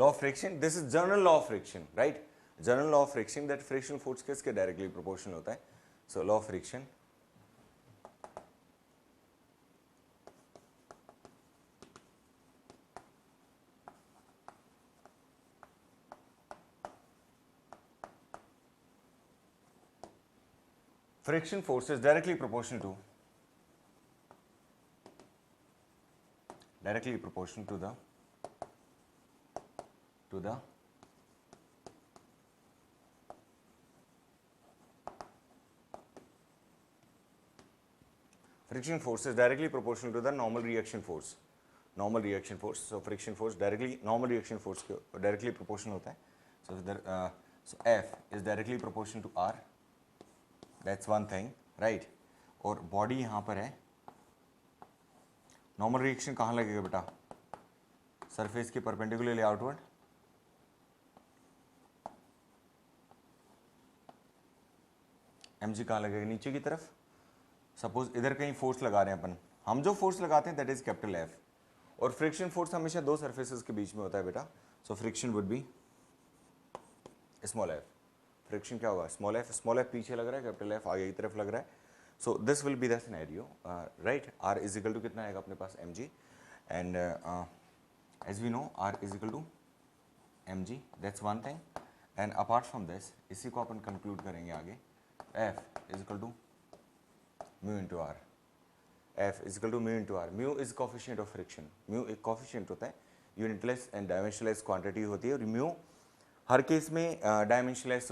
Law of friction, this is general law of friction, right, general law of friction that frictional force किसके directly proportional होता है. So law of friction, friction force is directly proportional to the friction force is directly proportional to the normal reaction force. So friction force directly normal reaction force के directly proportional होता है. So F is directly proportional to R. That's one thing, right? और body यहाँ पर है. Normal reaction कहाँ लगेगा बेटा? सरफेस के परपेंडिकुलरली आउटवर्ड. mg कहाँ लगेगा? नीचे की तरफ. सपोज इधर कहीं फोर्स लगा रहे हैं अपन, हम जो फोर्स लगाते हैं दैट इज कैपिटल एफ, और फ्रिक्शन फोर्स हमेशा दो सरफेसेस के बीच में होता है बेटा. So friction would be small F. Friction क्या होगा? स्मॉल एफ पीछे लग रहा है, कैपिटल एफ आगे की तरफ लग रहा है. So this will be the scenario, right. R is equal to कितना आएगा अपने पास? mg. And as we know R is equal to mg, that's one thing. And apart from this, इसी को अपन कंक्लूड करेंगे आगे. f is equal to mu into r. F is equal to mu into r. Mu is coefficient of friction. Mu एक coefficient होता है, unitless and dimensionless quantity होती है, और mu हर केस में dimensionless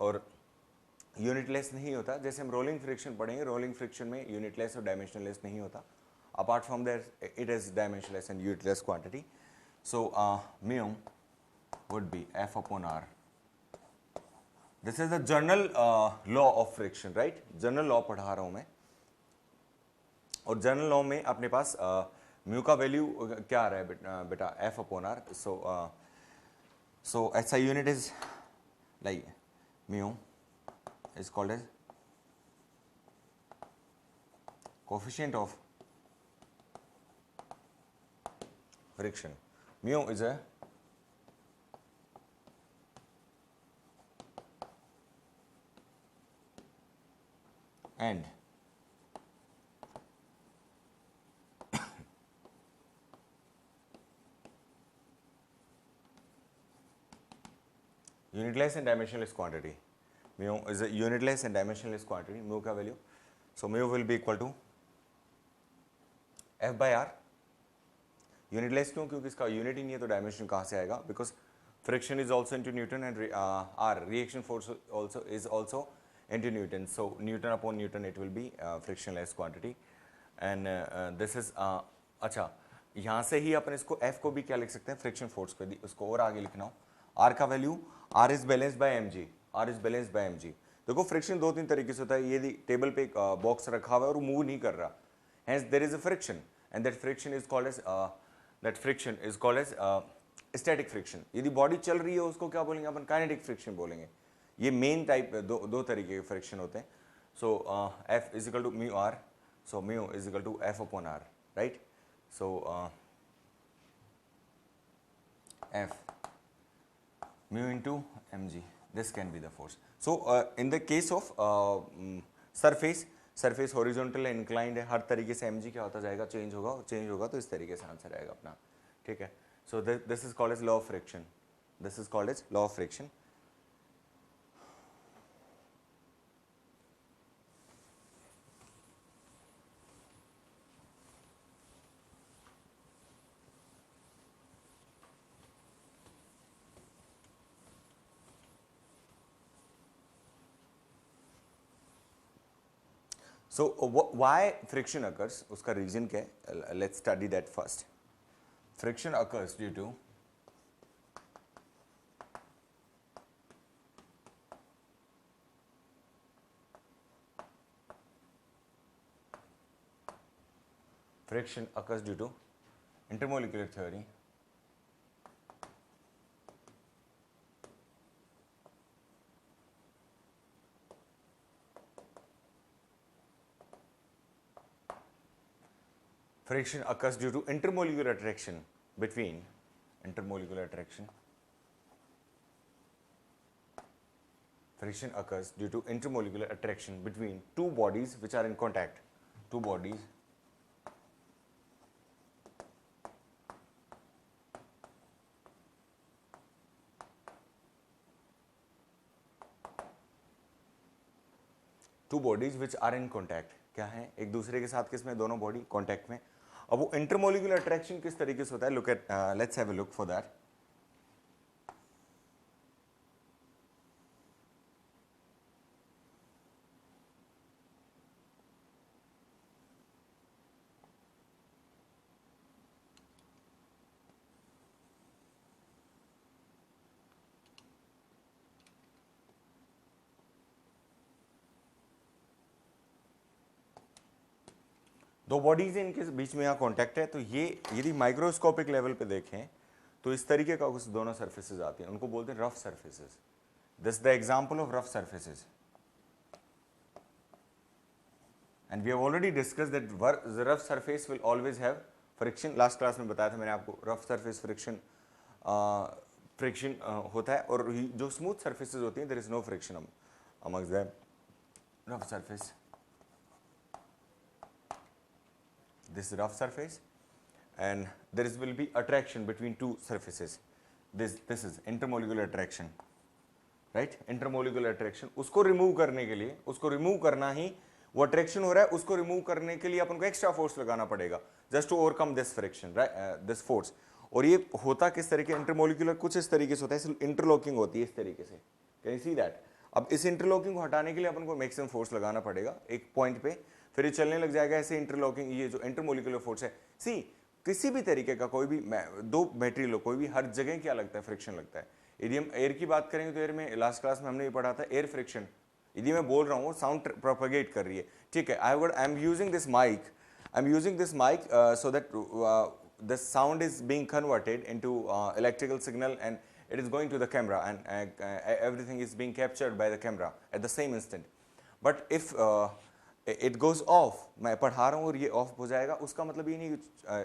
और unitless नहीं होता. जैसे हम rolling friction पढ़ेंगे, rolling friction में unitless और dimensionless नहीं होता. Apart from that, it is dimensionless and unitless quantity. So mu would be F upon r. This is the general law of friction, right. General law पढ़ा रहा हूं मैं, और जनरल लॉ में अपने पास म्यू का वैल्यू क्या आ रहा है बेटा? F upon R. सो ऐसा unit is like mu is called as coefficient of friction. Mu is a and unitless and dimensionless quantity. Mu is a unitless and dimensionless quantity. Mu का value, so mu will be equal to F by R. Unitless क्यों? क्योंकि इसका unit ही नहीं है, तो dimension कहाँ से आएगा? Because friction is also into Newton and R reaction force also is also into Newton. So Newton upon Newton it will be frictionless quantity. And this is अच्छा, यहाँ से ही अपन इसको F को भी क्या लिख सकते हैं? फ्रिक्शन फोर्स को. उसको और आगे लिखना हो, R का value, R is balanced bye mg. R is balanced bye mg. देखो फ्रिक्शन दो तीन तरीके से होता है. ये टेबल पे एक बॉक्स रखा हुआ है और मूव नहीं कर रहा, hence there is a friction, and that friction is called as static friction. यदि बॉडी चल रही है उसको क्या बोलेंगे अपन? काइनेटिक फ्रिक्शन बोलेंगे. ये मेन टाइप दो तरीके के फ्रिक्शन होते हैं. So F is equal to mu R. So mu is equal to F upon R, right. So F mu into mg, this can be the force. So in the case of surface horizontal inclined है, हर तरीके से mg क्या होता जाएगा? Change होगा, तो इस तरीके से आंसर आएगा अपना. ठीक है. So this is called as law of friction. This is called as law of friction. So why friction occurs? उसका रीजन क्या है? Let's study that first. Friction occurs due to intermolecular theory. Friction occurs due to intermolecular attraction. between intermolecular attraction. Friction occurs due to intermolecular attraction between two bodies which are in contact. Two bodies which are in contact. क्या है, एक दूसरे के साथ किसमें, दोनों body contact में. अब वो इंटरमोलिकुलर अट्रैक्शन किस तरीके से होता है, look at, let's have a look for that. दो बॉडीज हैं, इनके बीच में यहाँ कॉन्टैक्ट है. तो ये यदि माइक्रोस्कोपिक लेवल पे देखें तो इस तरीके का कुछ दोनों सर्फेसेस आती हैं, उनको बोलते हैं rough surfaces. This the example of rough surfaces. And we have already discussed that rough surface will always have friction. Last class में बताया था मैंने आपको, रफ सरफेस फ्रिक्शन होता है, और जो स्मूथ सर्फेसेस होती हैं there is no friction amongst them. Rough surface, this rough surface, and there will be attraction between two surfaces. This is intermolecular attraction, right? Intermolecular attraction, उसको remove करने के लिए, उसको रिमूव करना ही, वो अट्रैक्शन हो रहा है, उसको रिमूव करने के लिए अपन को एक्स्ट्रा फोर्स लगाना पड़ेगा, just to overcome this friction, right, this force. और ये होता किस तरीके, इंटरमोलिकुलर कुछ इस तरीके से होता है, इंटरलॉकिंग होती है इस तरीके से. Can you see that? अब इस इंटरलॉकिंग को हटाने के लिए अपन को मैक्सिमम फोर्स लगाना पड़ेगा एक पॉइंट पे, फिर ये चलने लग जाएगा ऐसे. इंटरलॉकिंग, ये जो इंटरमोलिकुलर फोर्स है, सी किसी भी तरीके का कोई भी दो मटेरियल हो, कोई भी, हर जगह क्या लगता है, फ्रिक्शन लगता है. यदि हम एयर की बात करेंगे तो एयर में लास्ट क्लास में हमने ये पढ़ा था एयर फ्रिक्शन. यदि मैं बोल रहा हूँ साउंड प्रोपेगेट कर रही है, ठीक है, I am using this mic so that the sound is being converted into electrical signal, and it is going to the camera, and everything is being captured by the camera at the same instant. But if it goes off, मैं पढ़ा रहा हूँ और ये of हो जाएगा, उसका मतलब ये नहीं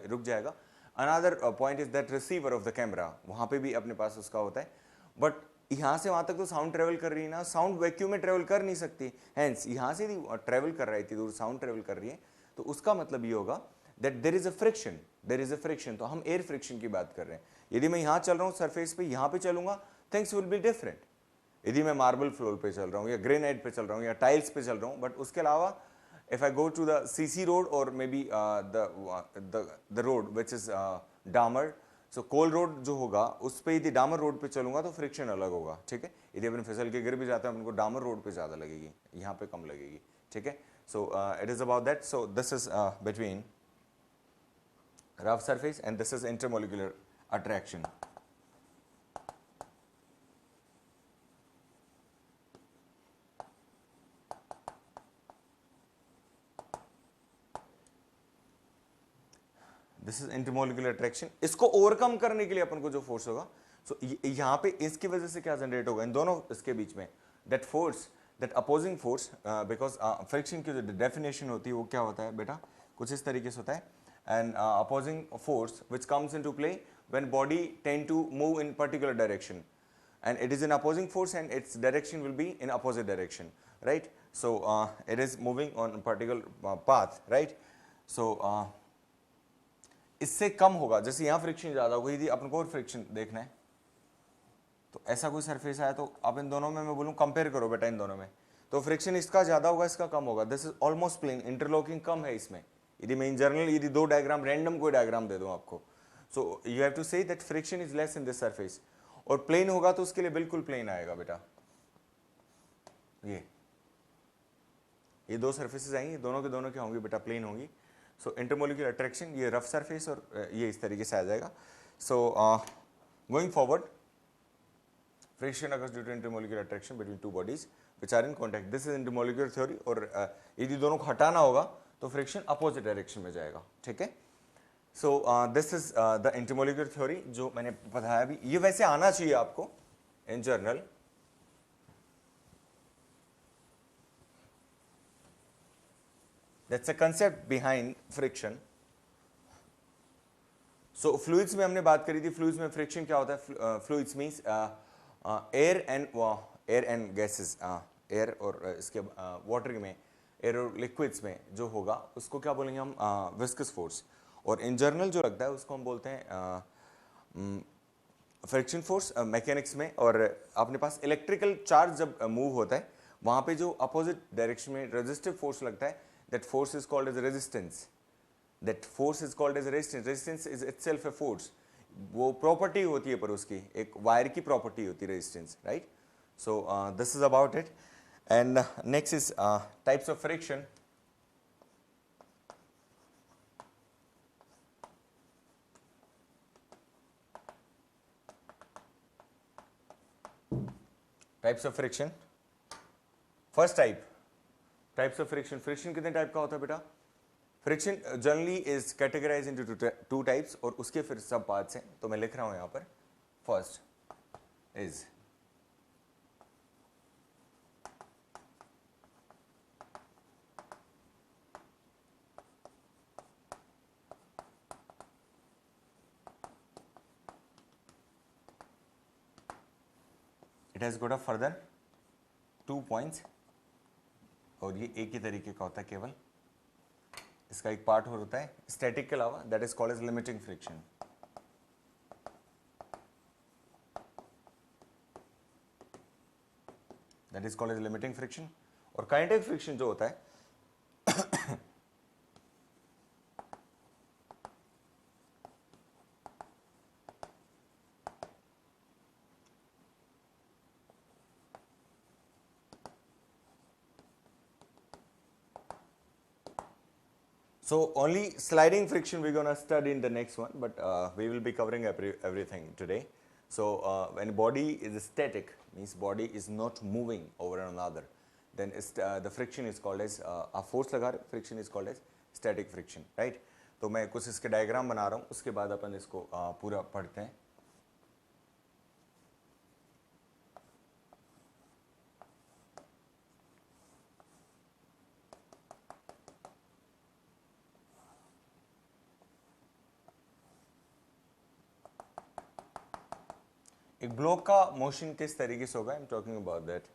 रुक जाएगा. Another point is that receiver of the camera, वहाँ पे भी अपने पास उसका होता है. बट यहाँ से वहाँ तक तो साउंड ट्रेवल कर रही है ना, साउंड वैक्यूम में ट्रेवल कर नहीं सकती. हैंस यहाँ से ट्रेवल कर रही थी दूर, साउंड ट्रेवल कर रही है, तो उसका मतलब ये होगा that there is a friction. तो हम एयर फ्रिक्शन की बात कर रहे हैं. यदि मैं यहाँ चल रहा हूँ सरफेस पे, यहाँ पे चलूंगा, थिंग्स विल बी डिफरेंट. यदि मैं मार्बल फ्लोर पे चल रहा हूँ या ग्रेनाइट पे चल रहा हूँ या टाइल्स पे चल रहा हूँ, बट उसके अलावा if I go to the CC road और may be the road which is डामर, सो कोल रोड जो होगा उस पर यदि डामर रोड पे चलूंगा तो फ्रिक्शन अलग होगा, ठीक है. यदि अपन फिसल के गिर भी जाता है, उनको डामर रोड पे ज़्यादा लगेगी, यहाँ पे कम लगेगी, ठीक है. So it is about that. So this is between rough surface, and this is intermolecular attraction. This is intermolecular attraction. इसको ओवरकम करने के लिए अपन को जो फोर्स होगा, सो यहाँ पे इसकी वजह से क्या जनरेट होगा इन दोनों इसके बीच में, that force, that opposing force, because friction की जो डेफिनेशन होती है वो क्या होता है बेटा, कुछ इस तरीके से होता है. And opposing force which comes into play when body tend to move in particular direction, and it is an opposing force and its direction will be in opposite direction, right? So it is moving on a particular path, right? So इससे कम होगा, जैसे यहाँ friction ज़्यादा होगा, यदि अपन को और friction देखना है तो ऐसा कोई सरफेस आया तो आप इन दोनों में मैं बोलूँ कंपेयर करो बेटा, इन दोनों में तो फ्रिक्शन इसका ज़्यादा होगा, इसका कम होगा. This is almost plane, interlocking कम है इसमें. यदि मैं इन जनरल यदि दो डायग्राम, रैंडम कोई डायग्राम दे दूं आपको, so you have to say that friction is less in this surface, और प्लेन होगा तो उसके लिए बिल्कुल प्लेन आएगा बेटा. ये दो सरफेसेस आएंगी, दोनों के दोनों क्या होंगी बेटा, प्लेन होंगी. सो इंटरमोलिकुलर अट्रैक्शन, ये रफ सरफेस और ये इस तरीके से आ जाएगा. So going forward, friction occurs due to intermolecular attraction between two bodies which are in contact. This is intermolecular theory. और यदि दोनों को हटाना होगा तो फ्रिक्शन अपोजिट डायरेक्शन में जाएगा, ठीक है. So this is the intermolecular theory जो मैंने बताया भी. ये वैसे आना चाहिए आपको in general. That's a concept behind friction. So fluids में हमने बात करी थी, फ्लूइड्स में फ्रिक्शन क्या होता है? Fluids means air and gases, air और इसके वाटर में, एयर और लिक्विड्स में जो होगा उसको क्या बोलेंगे हम? Viscous force. और इन जनरल जो लगता है उसको हम बोलते हैं फ्रिक्शन फोर्स मैकेनिक्स में। और अपने पास इलेक्ट्रिकल चार्ज जब मूव होता है वहाँ पे जो अपोजिट डायरेक्शन में रेजिस्टिव फोर्स लगता है, that force is called as resistance. That force is called as resistance. Resistance is itself a force. वो प्रॉपर्टी होती है, पर उसकी एक वायर की प्रॉपर्टी होती है resistance, right? So this is about it. And next is types of friction. Types of friction. First type, types of friction. Friction कितने टाइप का होता है बेटा? Friction generally is categorise into two types, और उसके फिर सब पार्ट्स हैं, तो मैं लिख रहा हूं यहां पर। First is it has got a further 2 points, और ये एक ही तरीके का होता है केवल। इसका एक पार्ट और होता है स्टैटिक के अलावा, that is called as limiting friction. That is called as limiting friction. और काइनेटिक फ्रिक्शन जो होता है so only sliding friction we're going to study in the next one, but we will be covering everything today. So when body is static, means body is not moving over another, then the friction is called as a force लगा रहे, friction is called as static friction, right? तो मैं कुछ इसके diagram बना रहा हूँ, उसके बाद अपन इसको पूरा पढ़ते हैं। एक ब्लॉक का मोशन किस तरीके से होगा, I am talking about that.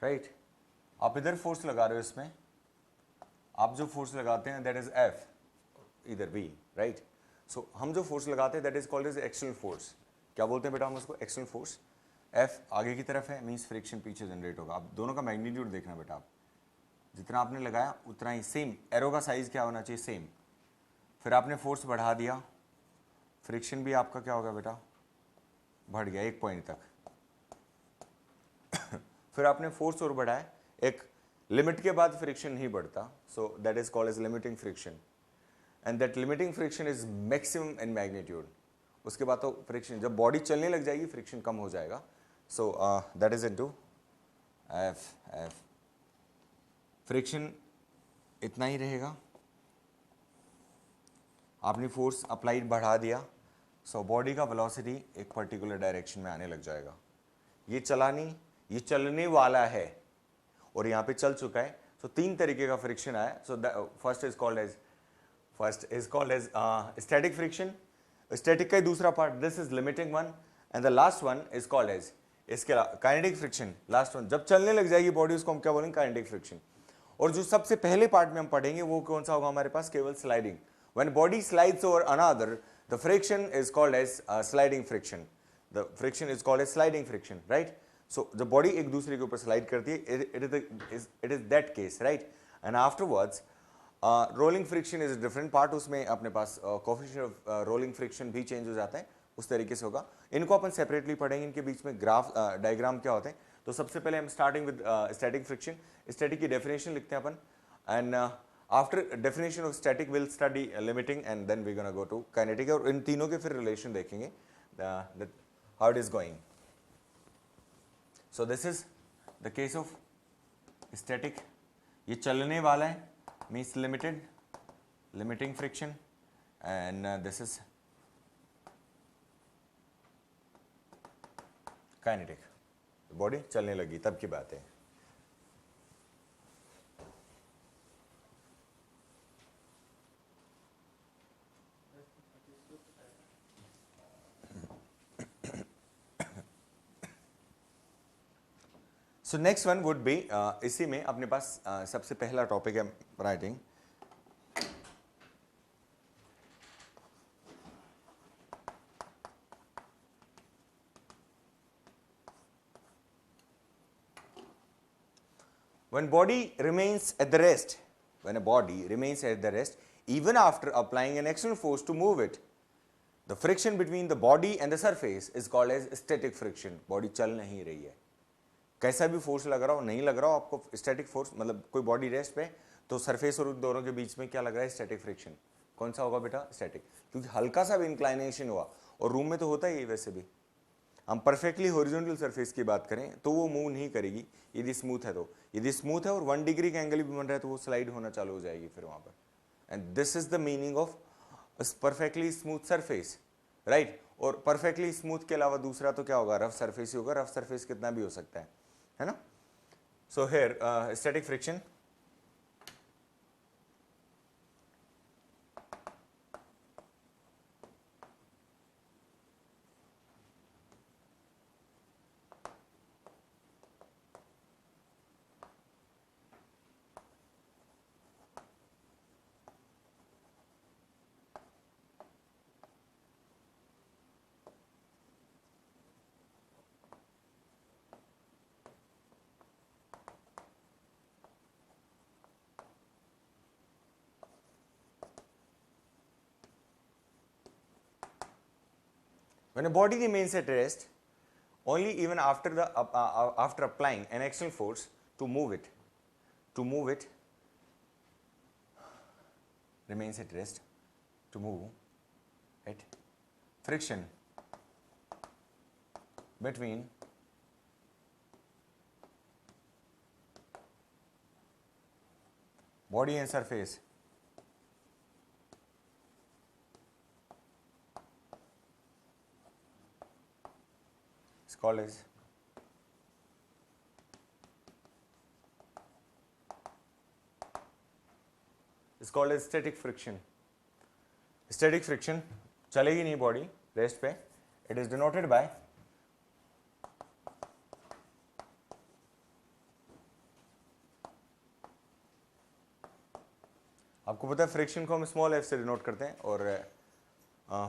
Right, आप इधर फोर्स लगा रहे हो, इसमें आप जो फोर्स लगाते हैं दैट इज एफ, इधर बी, राइट? सो हम जो फोर्स लगाते हैं that is called as external force. क्या बोलते हैं बेटा हम उसको? External force. एफ आगे की तरफ है, मीन्स फ्रिक्शन पीछे जनरेट होगा। आप दोनों का मैग्नीट्यूड देखना बेटा, आप जितना आपने लगाया उतना ही सेम, एरो का साइज क्या होना चाहिए? सेम। फिर आपने फोर्स बढ़ा दिया, फ्रिक्शन भी आपका क्या होगा बेटा? बढ़ गया 1 पॉइंट तक। फिर आपने फोर्स और बढ़ाया, एक लिमिट के बाद फ्रिक्शन नहीं बढ़ता, so that is called as limiting friction. And that limiting friction is maximum in magnitude. उसके बाद तो फ्रिक्शन, जब बॉडी चलने लग जाएगी फ्रिक्शन कम हो जाएगा। सो that is into F. Friction इतना ही रहेगा। आपने फोर्स अप्लाइड बढ़ा दिया, सो बॉडी का वेलोसिटी एक पर्टिकुलर डायरेक्शन में आने लग जाएगा। ये चला नहीं, ये चलने वाला है और यहाँ पे चल चुका है। सो 3 तरीके का फ्रिक्शन आया। So first is called as static friction. Static का ही दूसरा part, this is limiting one, and the last one is called as इसके काइनेटिक फ्रिक्शन। लास्ट वन जब चलने लग जाएगी बॉडी, उसको हम क्या बोलेंगे? Kinetic friction. और जो सबसे पहले पार्ट में हम पढ़ेंगे वो कौन सा होगा हमारे पास? केवल sliding. When body slides over another, the friction is called as sliding friction. The friction is called as sliding friction, right? So जब बॉडी एक दूसरे के ऊपर स्लाइड करती है, it is that case, right? And afterwards rolling friction is different part. उसमें अपने पास कोएफिशिएंट ऑफ रोलिंग फ्रिक्शन भी चेंज हो जाता है, उस तरीके से होगा। इनको अपन सेपरेटली पढ़ेंगे, इनके बीच में ग्राफ डायग्राम क्या होते हैं। तो सबसे पहले हम starting with static friction. Static की डेफिनेशन लिखते हैं अपन, and after definition of static will study limiting, and then we gonna go to kinetic. और इन तीनों के फिर रिलेशन देखेंगे how it is going. So this is the case of static. ये चलने वाला है, means limiting friction, and this is kinetic, body चलने लगी तब की बात है। So next one would B, इसी में अपने पास सबसे पहला टॉपिक है writing. When body remains at the rest, when a body remains at the rest, even after applying an external force to move it, the friction between the body and the surface is called as static friction. Body चल नहीं रही है, कैसा भी force लग रहा हो, नहीं लग रहा हो आपको स्टैटिक फोर्स, मतलब कोई बॉडी रेस्ट पे तो सरफेस और दोनों के बीच में क्या लग रहा है, स्टैटिक फ्रिक्शन। कौन सा होगा बेटा, स्टैटिक, क्योंकि हल्का सा भी इंक्लाइनेशन हुआ, और रूम में तो होता ही है वैसे भी। हम परफेक्टली हॉरिजॉन्टल सरफेस की बात करें तो वो मूव नहीं करेगी यदि स्मूथ है, तो यदि स्मूथ है और 1 डिग्री का एंगल भी बन रहा है तो वो स्लाइड होना चालू हो जाएगी फिर वहां पर। And this is the meaning of perfectly smooth surface, right. और परफेक्टली स्मूथ के अलावा दूसरा तो क्या होगा, रफ सरफेस ही होगा। रफ सरफेस कितना भी हो सकता है ना। So here static friction, when a body remains at rest only even after the after applying an external force to move it, remains at rest to move it, friction between body and surface is called as static friction. Static friction चलेगी नहीं body rest पे, it is denoted by आपको पता है friction को हम small F से denote करते हैं, और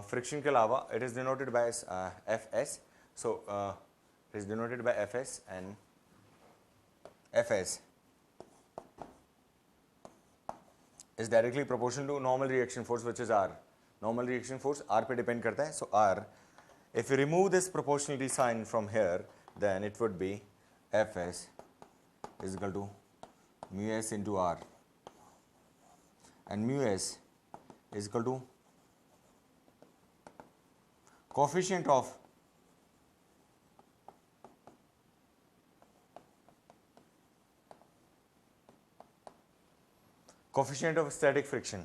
फ्रिक्शन के अलावा it is denoted by F S. So it is denoted by F S, and F S is directly proportional to normal reaction force, which is R. Normal reaction force R पे depend करता है. So R, if you remove this proportionality sign from here, then it would be Fs is equal to mu s into R, and mu s is equal to coefficient of static friction.